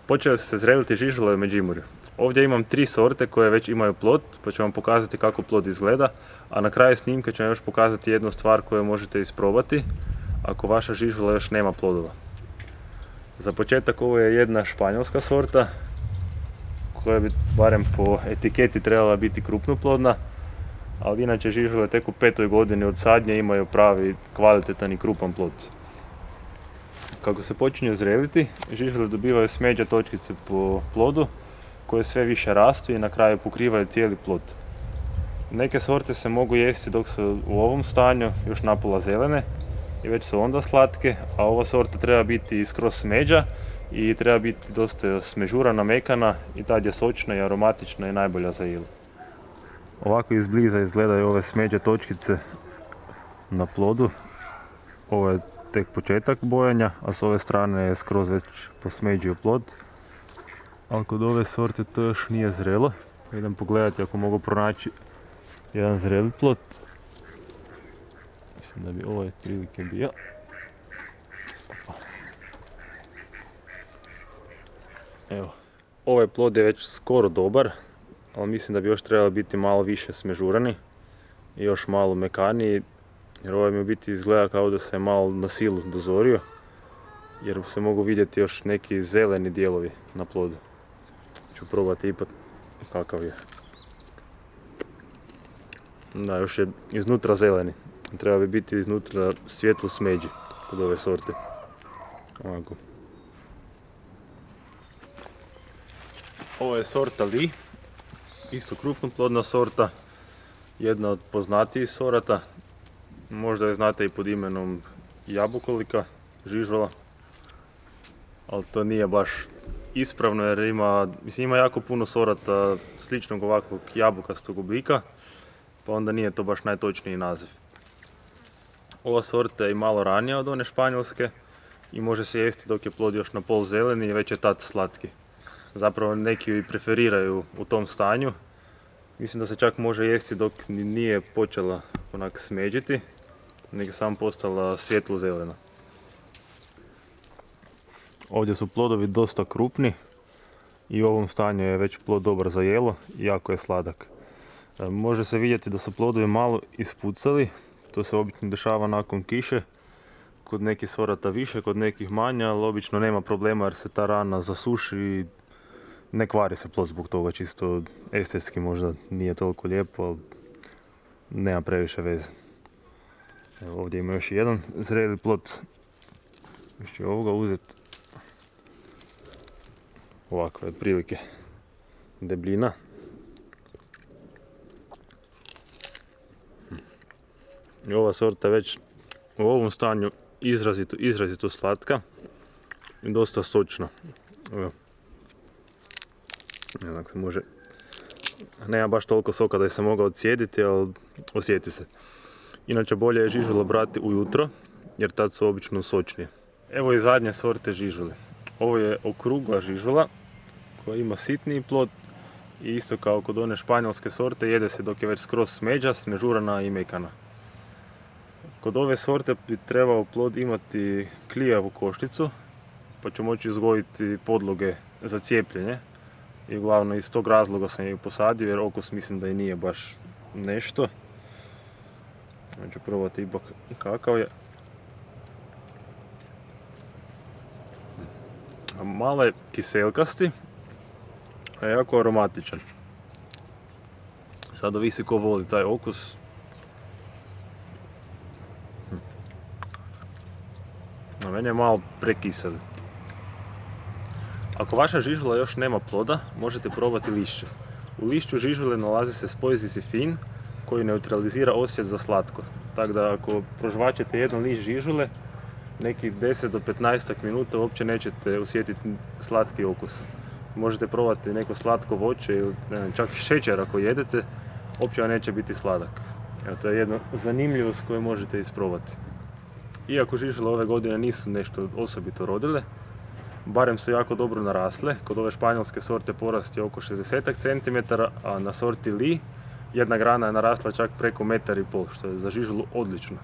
Počeli su se zreliti žižule u Međimurju. Ovdje imam 3 sorte koje već imaju plod, pa ću vam pokazati kako plod izgleda, a na kraju snimke ću vam još pokazati jednu stvar koju možete isprobati ako vaša žižula još nema plodova. Za početak ovo je jedna španjolska sorta koja bi barem po etiketi trebala biti krupnoplodna, ali inače žižule tek u 5. godini od sadnje imaju pravi kvalitetan i krupan plod. Kako se počinju zreliti, žižule dobivaju smeđe točkice po plodu koje sve više rastu i na kraju pokrivaju cijeli plod. Neke sorte se mogu jesti dok su u ovom stanju još napola zelene i već su onda slatke, a ova sorta treba biti skroz smeđa i treba biti dosta smežurana, mekana i tad je sočna i aromatična i najbolja za jelo. Ovako izbliza izgledaju ove smeđe točkice na plodu. Ovo je tek početak bojanja, a s ove strane je skroz već posmeđio plod. Ali kod ove sorte to još nije zrelo. Idem pogledati ako mogu pronaći jedan zreli plod. Mislim da bi ovaj prilike bio. Evo, ovaj plod je već skoro dobar, ali mislim da bi još trebalo biti malo više smežurani i još malo mekaniji, jer ovaj mi u biti izgleda kao da se malo na silu dozorio, jer se mogu vidjeti još neki zeleni dijelovi na plodu. Ću probati ipak kakav je. Da, još je iznutra zeleni. Treba bi biti iznutra svjetlo smeđi kod ove sorte. Ovako. Ovo je sorta Li. Isto krupnoplodna sorta. Jedna od poznatijih sorata. Možda je znate i pod imenom jabukolika, žižola. Ali to nije baš ispravno jer ima jako puno sorata sličnog ovakvog jabukastog oblika, pa onda nije to baš najtočniji naziv. Ova sorta je i malo ranija od one španjolske i može se jesti dok je plod još na pol zeleni i već je tad slatki. Zapravo neki ju i preferiraju u tom stanju. Mislim da se čak može jesti dok nije počela onak smeđiti, nego samo postala svjetlo zelena. Ovdje su plodovi dosta krupni i u ovom stanju je već plod dobar za jelo i jako je sladak. Može se vidjeti da su plodovi malo ispucali, to se obično dešava nakon kiše, kod nekih sorata više, kod nekih manje, ali obično nema problema jer se ta rana zasuši i ne kvari se plod zbog toga, čisto estetski možda nije toliko lijepo, ali nema previše veze. Evo, ovdje ima još jedan zreli plod, još ću ovoga uzeti. Ovakve otprilike debljina. I ova sorta je već u ovom stanju izrazito slatka i dosta sočna. Evo. Se može. Nema baš toliko soka da je se mogao odsjediti, ali osjeti se. Inače bolje je žižula brati ujutro, jer tad su obično sočnije. Evo i zadnje sorte žižule. Ovo je okrugla žižula koja ima sitniji plod i isto kao kod one španjolske sorte jede se dok je već skroz smeđa, smežurana i mekana. Kod ove sorte bi trebao plod imati klijavu košnicu, pa ću moći uzgojiti podloge za cijepljenje. I uglavnom iz tog razloga sam je posadio jer okus mislim da i nije baš nešto. Ću probati ipak kakav je. Malo je kiselkasti, a jako aromatičan. Sad ovisi ko voli taj okus. A meni je malo prekiseli. Ako vaša žižula još nema ploda, možete probati lišće. U lišću žižule nalazi se spoj zisifin koji neutralizira osjet za slatko. Tako da ako prožvačete jedan lišć žižule, nekih 10 do 15 minuta uopće nećete osjetiti slatki okus. Možete probati neko slatko voće ili čak i šećer ako jedete, uopće vam neće biti sladak. Evo, to je jedna zanimljivost koju možete isprobati. Iako žižule ove godine nisu nešto osobito rodile, barem su jako dobro narasle. Kod ove španjolske sorte porast je oko 60 cm, a na sorti Li jedna grana je narasla čak preko 1,5 m, što je za žižulu odlično.